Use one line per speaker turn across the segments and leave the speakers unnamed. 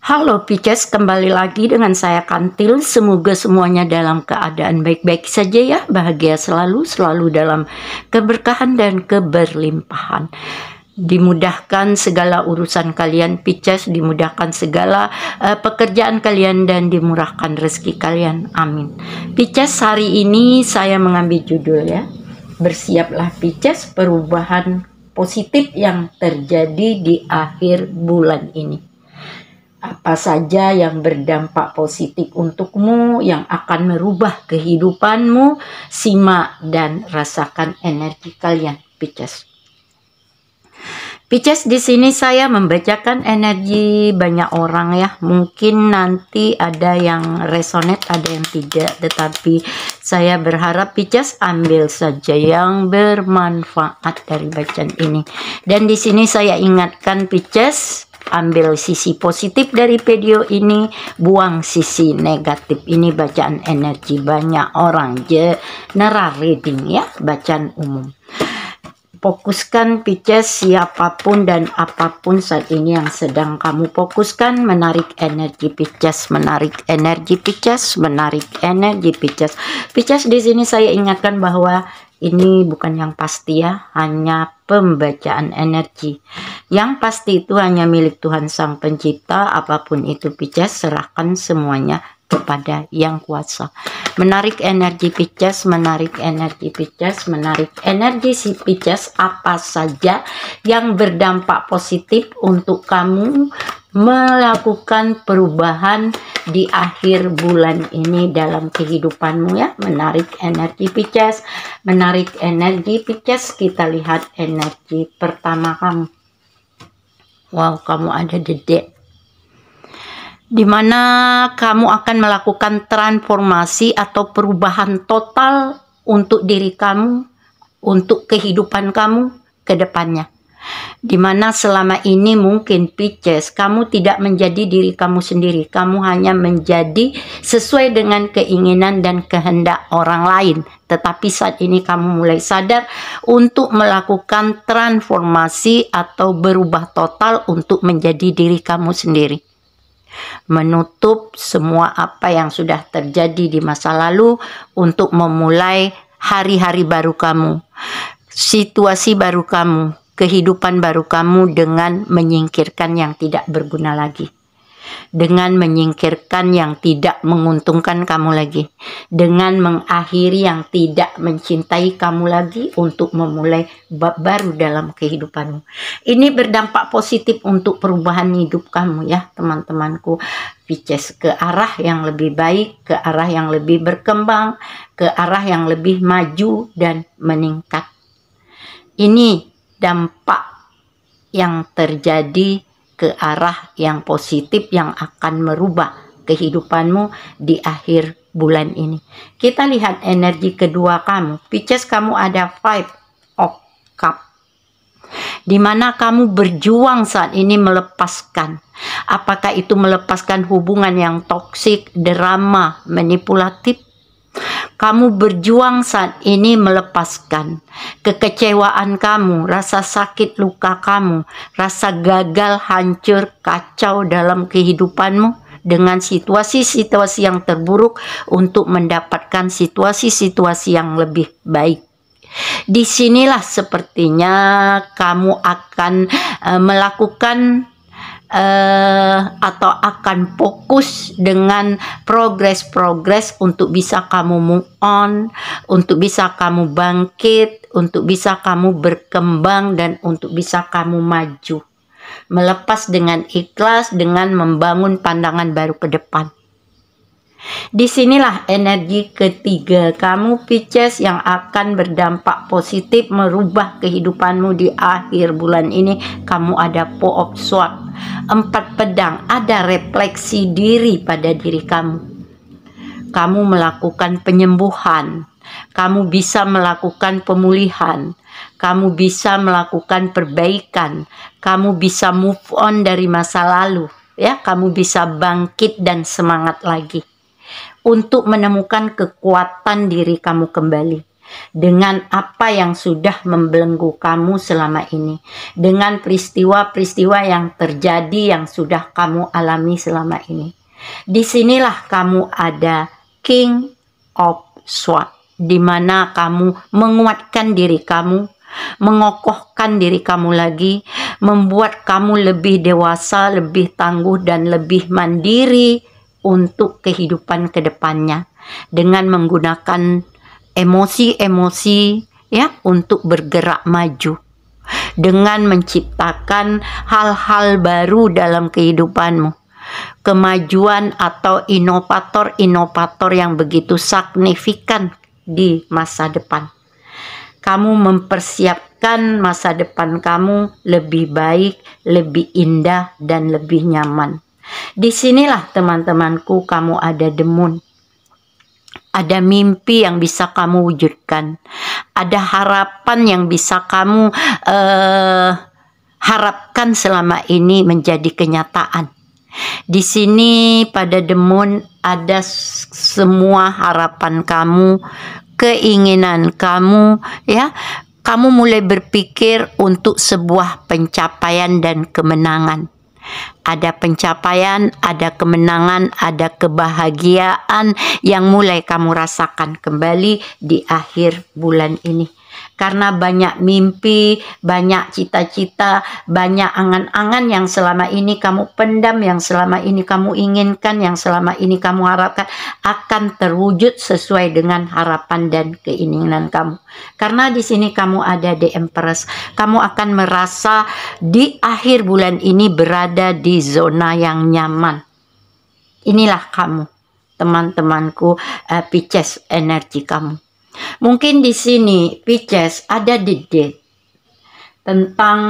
Halo Pisces, kembali lagi dengan saya Kantil. Semoga semuanya dalam keadaan baik-baik saja ya, bahagia selalu dalam keberkahan dan keberlimpahan. Dimudahkan segala urusan kalian Pisces, dimudahkan segala pekerjaan kalian dan dimurahkan rezeki kalian. Amin. Pisces, hari ini saya mengambil judul ya, bersiaplah Pisces, perubahan positif yang terjadi di akhir bulan ini. Apa saja yang berdampak positif untukmu, yang akan merubah kehidupanmu, simak dan rasakan energi kalian, Pisces. Pisces, di sini saya membacakan energi banyak orang ya. Mungkin nanti ada yang resonate, ada yang tidak, tetapi saya berharap Pisces ambil saja yang bermanfaat dari bacaan ini. Dan di sini saya ingatkan Pisces, ambil sisi positif dari video ini, buang sisi negatif. Ini bacaan energi banyak orang, general reading ya, bacaan umum. Fokuskan Pisces, siapapun dan apapun saat ini yang sedang kamu fokuskan, menarik energi Pisces, menarik energi Pisces, menarik energi Pisces. Pisces, di sini saya ingatkan bahwa ini bukan yang pasti ya, hanya pembacaan energi. Yang pasti itu hanya milik Tuhan Sang Pencipta. Apapun itu Pisces, serahkan semuanya kepada Yang Kuasa. Menarik energi Pisces, menarik energi Pisces, menarik energi si Pisces. Apa saja yang berdampak positif untuk kamu melakukan perubahan di akhir bulan ini dalam kehidupanmu ya. Menarik energi Pisces, menarik energi Pisces. Kita lihat energi pertama kamu. Wow, kamu ada dedek, dimana kamu akan melakukan transformasi atau perubahan total untuk diri kamu, untuk kehidupan kamu ke depannya. Dimana selama ini mungkin Pisces, kamu tidak menjadi diri kamu sendiri. Kamu hanya menjadi sesuai dengan keinginan dan kehendak orang lain. Tetapi saat ini kamu mulai sadar untuk melakukan transformasi atau berubah total untuk menjadi diri kamu sendiri. Menutup semua apa yang sudah terjadi di masa lalu untuk memulai hari-hari baru kamu, situasi baru kamu, kehidupan baru kamu dengan menyingkirkan yang tidak berguna lagi, dengan menyingkirkan yang tidak menguntungkan kamu lagi, dengan mengakhiri yang tidak mencintai kamu lagi untuk memulai bab baru dalam kehidupanmu. Ini berdampak positif untuk perubahan hidup kamu ya teman-temanku Pisces, ke arah yang lebih baik, ke arah yang lebih berkembang, ke arah yang lebih maju dan meningkat. Ini dampak yang terjadi ke arah yang positif yang akan merubah kehidupanmu di akhir bulan ini. Kita lihat energi kedua kamu Pisces. Kamu ada Five of Cups, dimana kamu berjuang saat ini melepaskan. Apakah itu melepaskan hubungan yang toksik, drama, manipulatif? Kamu berjuang saat ini melepaskan kekecewaan kamu, rasa sakit luka kamu, rasa gagal, hancur, kacau dalam kehidupanmu dengan situasi-situasi yang terburuk untuk mendapatkan situasi-situasi yang lebih baik. Disinilah sepertinya kamu akan melakukan atau akan fokus dengan progres untuk bisa kamu move on, untuk bisa kamu bangkit, untuk bisa kamu berkembang, dan untuk bisa kamu maju. Melepas dengan ikhlas, dengan membangun pandangan baru ke depan. Disinilah energi ketiga kamu Pisces yang akan berdampak positif merubah kehidupanmu di akhir bulan ini. Kamu ada Four of Swords, 4 pedang, ada refleksi diri pada diri kamu. Kamu melakukan penyembuhan, kamu bisa melakukan pemulihan, kamu bisa melakukan perbaikan, kamu bisa move on dari masa lalu ya, kamu bisa bangkit dan semangat lagi untuk menemukan kekuatan diri kamu kembali. dengan apa yang sudah membelenggu kamu selama ini, dengan peristiwa-peristiwa yang terjadi yang sudah kamu alami selama ini. Disinilah kamu ada King of Swords, di mana kamu menguatkan diri kamu, mengokohkan diri kamu lagi, membuat kamu lebih dewasa, lebih tangguh, dan lebih mandiri untuk kehidupan kedepannya, dengan menggunakan emosi-emosi ya untuk bergerak maju, dengan menciptakan hal-hal baru dalam kehidupanmu, kemajuan atau inovator-inovator yang begitu signifikan di masa depan. Kamu mempersiapkan masa depan kamu lebih baik, lebih indah, dan lebih nyaman. Disinilah teman-temanku kamu ada the moon. Ada mimpi yang bisa kamu wujudkan. Ada harapan yang bisa kamu harapkan selama ini menjadi kenyataan. Di sini pada the moon ada semua harapan kamu, keinginan kamu, ya. Kamu mulai berpikir untuk sebuah pencapaian dan kemenangan. Ada pencapaian, ada kemenangan, ada kebahagiaan yang mulai kamu rasakan kembali di akhir bulan ini. Karena banyak mimpi, banyak cita-cita, banyak angan-angan yang selama ini kamu pendam, yang selama ini kamu inginkan, yang selama ini kamu harapkan akan terwujud sesuai dengan harapan dan keinginan kamu. Karena di sini kamu ada The Empress, kamu akan merasa di akhir bulan ini berada di zona yang nyaman. Inilah kamu, teman-temanku, Pisces, energi kamu. Mungkin di sini Pisces ada date tentang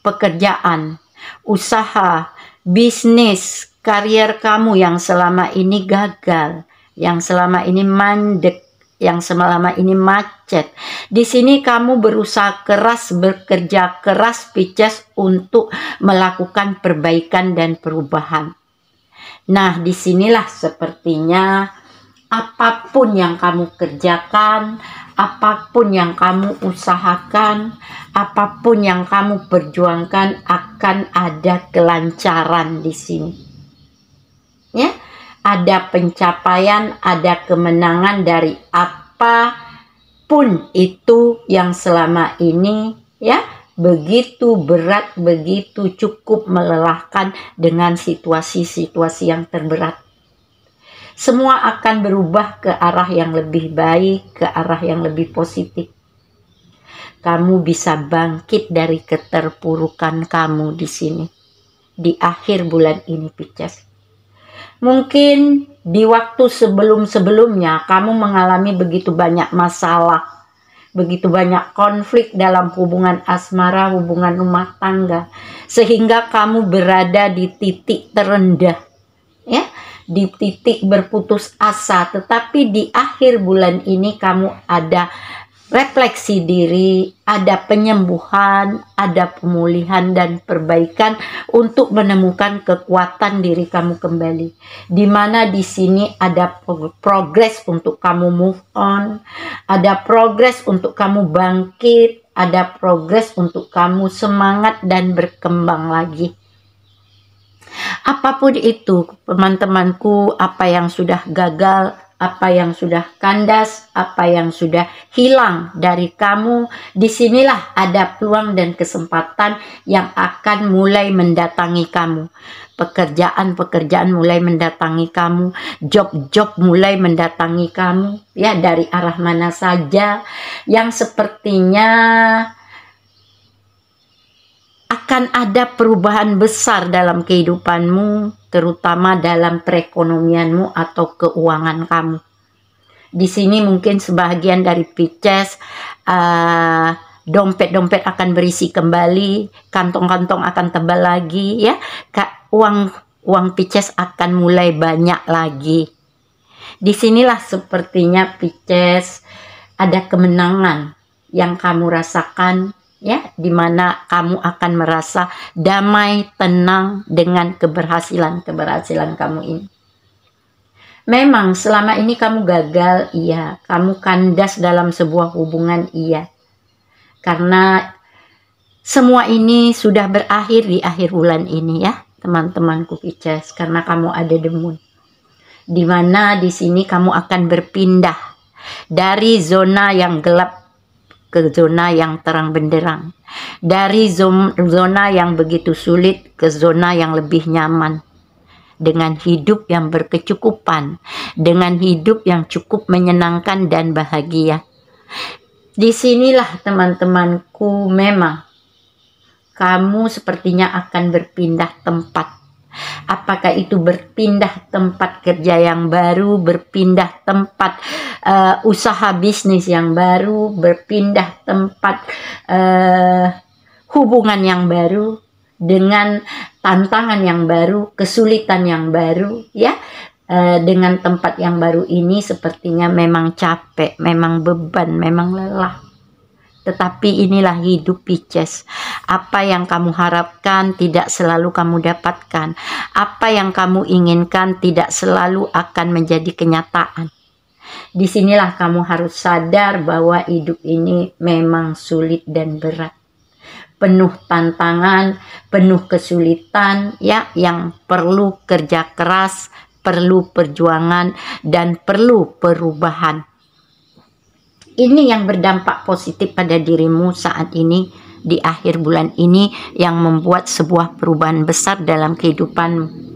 pekerjaan, usaha, bisnis, karier kamu yang selama ini gagal, yang selama ini mandek, yang selama ini macet. Di sini kamu berusaha keras, bekerja keras Pisces untuk melakukan perbaikan dan perubahan. Nah, disinilah sepertinya apapun yang kamu kerjakan, apapun yang kamu usahakan, apapun yang kamu perjuangkan akan ada kelancaran di sini. Ya, ada pencapaian, ada kemenangan dari apapun itu yang selama ini ya begitu berat, begitu cukup melelahkan dengan situasi-situasi yang terberat. Semua akan berubah ke arah yang lebih baik, ke arah yang lebih positif. Kamu bisa bangkit dari keterpurukan kamu di sini, di akhir bulan ini, Pisces. Mungkin di waktu sebelum-sebelumnya kamu mengalami begitu banyak masalah, begitu banyak konflik dalam hubungan asmara, hubungan rumah tangga, sehingga kamu berada di titik terendah, ya, di titik berputus asa. Tetapi di akhir bulan ini kamu ada refleksi diri, ada penyembuhan, ada pemulihan dan perbaikan untuk menemukan kekuatan diri kamu kembali. Di mana di sini ada progres untuk kamu move on, ada progres untuk kamu bangkit, ada progres untuk kamu semangat dan berkembang lagi. Apapun itu, teman-temanku, apa yang sudah gagal, apa yang sudah kandas, apa yang sudah hilang dari kamu, disinilah ada peluang dan kesempatan yang akan mulai mendatangi kamu. Pekerjaan-pekerjaan mulai mendatangi kamu, job-job mulai mendatangi kamu, ya, dari arah mana saja, yang sepertinya akan ada perubahan besar dalam kehidupanmu, terutama dalam perekonomianmu atau keuangan kamu. Di sini mungkin sebagian dari Pisces, dompet-dompet akan berisi kembali, kantong-kantong akan tebal lagi, ya. Uang Pisces akan mulai banyak lagi. Disinilah sepertinya Pisces ada kemenangan yang kamu rasakan, ya, dimana kamu akan merasa damai, tenang dengan keberhasilan kamu ini. Memang selama ini kamu gagal, iya. Kamu kandas dalam sebuah hubungan, iya. Karena semua ini sudah berakhir di akhir bulan ini ya, teman-temanku Pisces. Karena kamu ada The Moon. Dimana di sini kamu akan berpindah dari zona yang gelap ke zona yang terang benderang. Dari zona yang begitu sulit ke zona yang lebih nyaman. Dengan hidup yang berkecukupan, dengan hidup yang cukup menyenangkan dan bahagia. Disinilah teman-temanku, memang kamu sepertinya akan berpindah tempat. Apakah itu berpindah tempat kerja yang baru, berpindah tempat usaha bisnis yang baru, berpindah tempat hubungan yang baru, dengan tantangan yang baru, kesulitan yang baru, ya. Dengan tempat yang baru ini sepertinya memang capek, memang beban, memang lelah. Tetapi inilah hidup Pisces. Apa yang kamu harapkan tidak selalu kamu dapatkan. Apa yang kamu inginkan tidak selalu akan menjadi kenyataan. Disinilah kamu harus sadar bahwa hidup ini memang sulit dan berat. Penuh tantangan, penuh kesulitan, ya, yang perlu kerja keras, perlu perjuangan, dan perlu perubahan. Ini yang berdampak positif pada dirimu saat ini, di akhir bulan ini, yang membuat sebuah perubahan besar dalam kehidupanmu.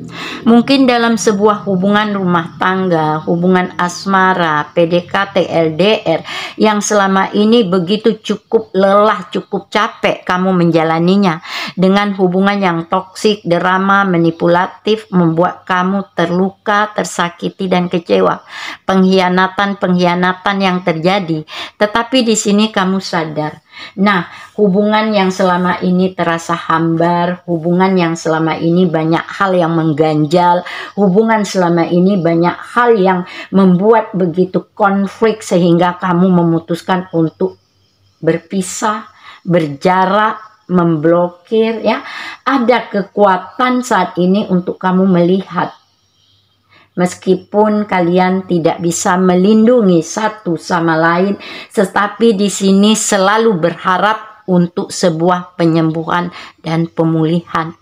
Mungkin dalam sebuah hubungan rumah tangga, hubungan asmara, PDKT, LDR, yang selama ini begitu cukup lelah, cukup capek kamu menjalaninya. Dengan hubungan yang toksik, drama, manipulatif, membuat kamu terluka, tersakiti, dan kecewa. Pengkhianatan-pengkhianatan yang terjadi. Tetapi di sini kamu sadar. Nah, hubungan yang selama ini terasa hambar, hubungan yang selama ini banyak hal yang mengganjal, hubungan selama ini banyak hal yang membuat begitu konflik sehingga kamu memutuskan untuk berpisah, berjarak, memblokir, ya. Ada kekuatan saat ini untuk kamu melihat. Meskipun kalian tidak bisa melindungi satu sama lain, tetapi di sini selalu berharap untuk sebuah penyembuhan dan pemulihan,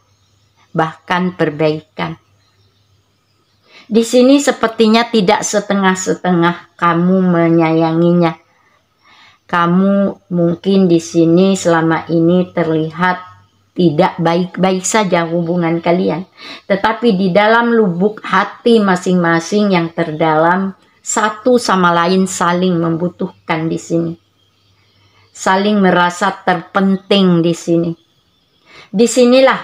bahkan perbaikan. Di sini sepertinya tidak setengah-setengah kamu menyayanginya. Kamu mungkin di sini selama ini terlihat tidak baik-baik saja hubungan kalian. Tetapi di dalam lubuk hati masing-masing yang terdalam, satu sama lain saling membutuhkan di sini. Saling merasa terpenting di sini. Disinilah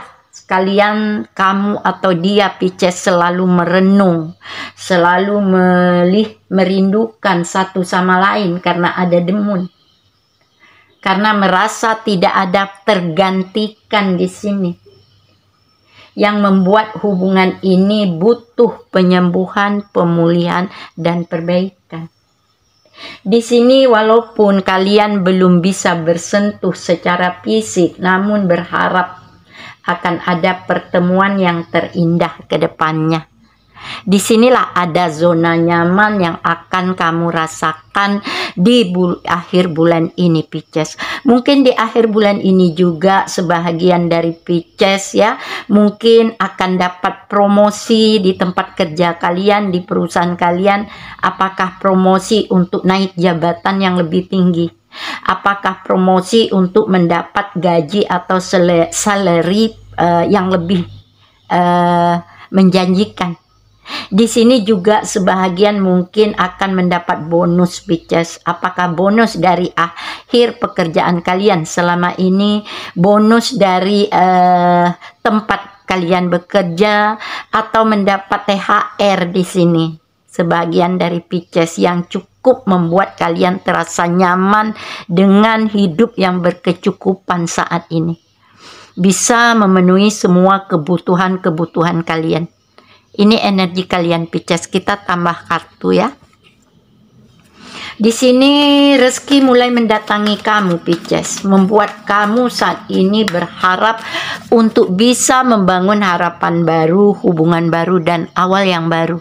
kalian, kamu atau dia Pisces, selalu merenung, selalu merindukan satu sama lain karena ada The Moon. Karena merasa tidak ada tergantikan di sini. Yang membuat hubungan ini butuh penyembuhan, pemulihan, dan perbaikan. Di sini walaupun kalian belum bisa bersentuh secara fisik, namun berharap akan ada pertemuan yang terindah ke depannya. Disinilah ada zona nyaman yang akan kamu rasakan di akhir bulan ini Pisces. Mungkin di akhir bulan ini juga sebahagian dari Pisces, ya, mungkin akan dapat promosi di tempat kerja kalian, di perusahaan kalian. Apakah promosi untuk naik jabatan yang lebih tinggi? Apakah promosi untuk mendapat gaji atau salary yang lebih menjanjikan? Di sini juga sebahagian mungkin akan mendapat bonus Pisces. Apakah bonus dari akhir pekerjaan kalian selama ini, bonus dari tempat kalian bekerja, atau mendapat THR di sini. Sebagian dari Pisces yang cukup membuat kalian terasa nyaman dengan hidup yang berkecukupan saat ini. Bisa memenuhi semua kebutuhan-kebutuhan kalian. Ini energi kalian Pisces. Kita tambah kartu ya. Di sini rezeki mulai mendatangi kamu Pisces, membuat kamu saat ini berharap untuk bisa membangun harapan baru, hubungan baru, dan awal yang baru.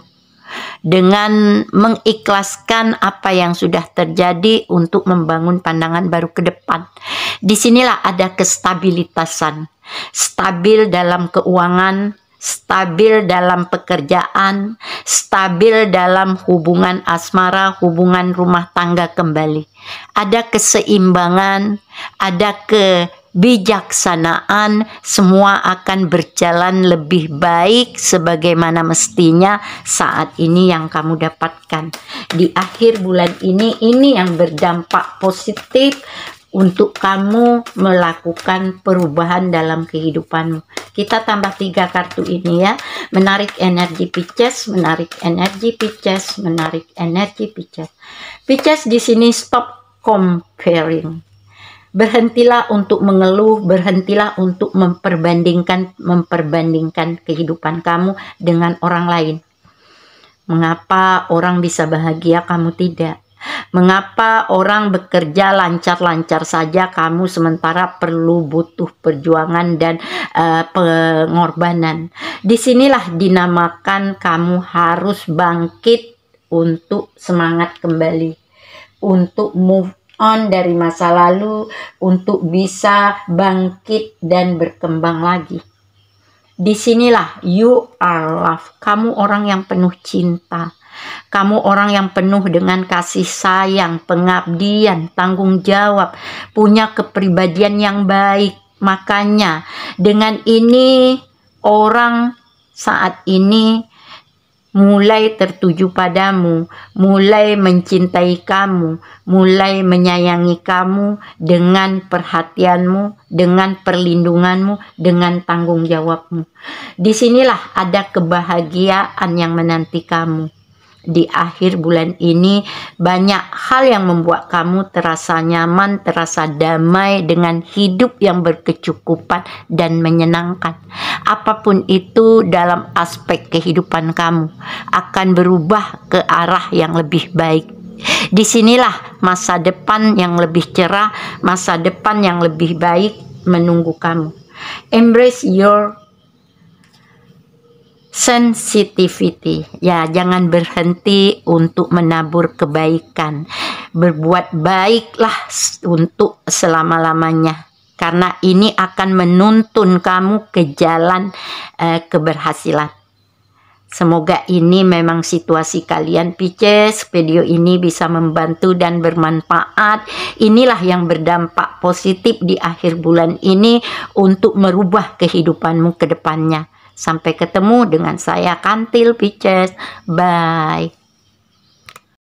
dengan mengikhlaskan apa yang sudah terjadi untuk membangun pandangan baru ke depan. Disinilah ada kestabilitasan, stabil dalam keuangan, stabil dalam pekerjaan, stabil dalam hubungan asmara, hubungan rumah tangga kembali. Ada keseimbangan, ada kebijaksanaan, semua akan berjalan lebih baik sebagaimana mestinya saat ini yang kamu dapatkan. Di akhir bulan ini yang berdampak positif untuk kamu melakukan perubahan dalam kehidupanmu. Kita tambah 3 kartu ini ya. Menarik energi Pisces, menarik energi Pisces, menarik energi Pisces. Pisces di sini stop comparing. Berhentilah untuk mengeluh, berhentilah untuk memperbandingkan kehidupan kamu dengan orang lain. Mengapa orang bisa bahagia, kamu tidak? Mengapa orang bekerja lancar-lancar saja, kamu sementara butuh perjuangan dan pengorbanan. Disinilah dinamakan kamu harus bangkit untuk semangat kembali, untuk move on dari masa lalu, untuk bisa bangkit dan berkembang lagi. Disinilah you are love. Kamu orang yang penuh cinta. Kamu orang yang penuh dengan kasih sayang, pengabdian, tanggung jawab, punya kepribadian yang baik. Makanya dengan ini orang saat ini mulai tertuju padamu, mulai mencintai kamu, mulai menyayangi kamu dengan perhatianmu, dengan perlindunganmu, dengan tanggung jawabmu. Disinilah ada kebahagiaan yang menanti kamu. Di akhir bulan ini banyak hal yang membuat kamu terasa nyaman, terasa damai dengan hidup yang berkecukupan dan menyenangkan. Apapun itu dalam aspek kehidupan kamu akan berubah ke arah yang lebih baik. Disinilah masa depan yang lebih cerah, masa depan yang lebih baik menunggu kamu. Embrace your sensitivity. Ya, jangan berhenti untuk menabur kebaikan. Berbuat baiklah untuk selama-lamanya. Karena ini akan menuntun kamu ke jalan keberhasilan. Semoga ini memang situasi kalian Pisces. Video ini bisa membantu dan bermanfaat. Inilah yang berdampak positif di akhir bulan ini untuk merubah kehidupanmu ke depannya. Sampai ketemu dengan saya Kantil Pisces. Bye.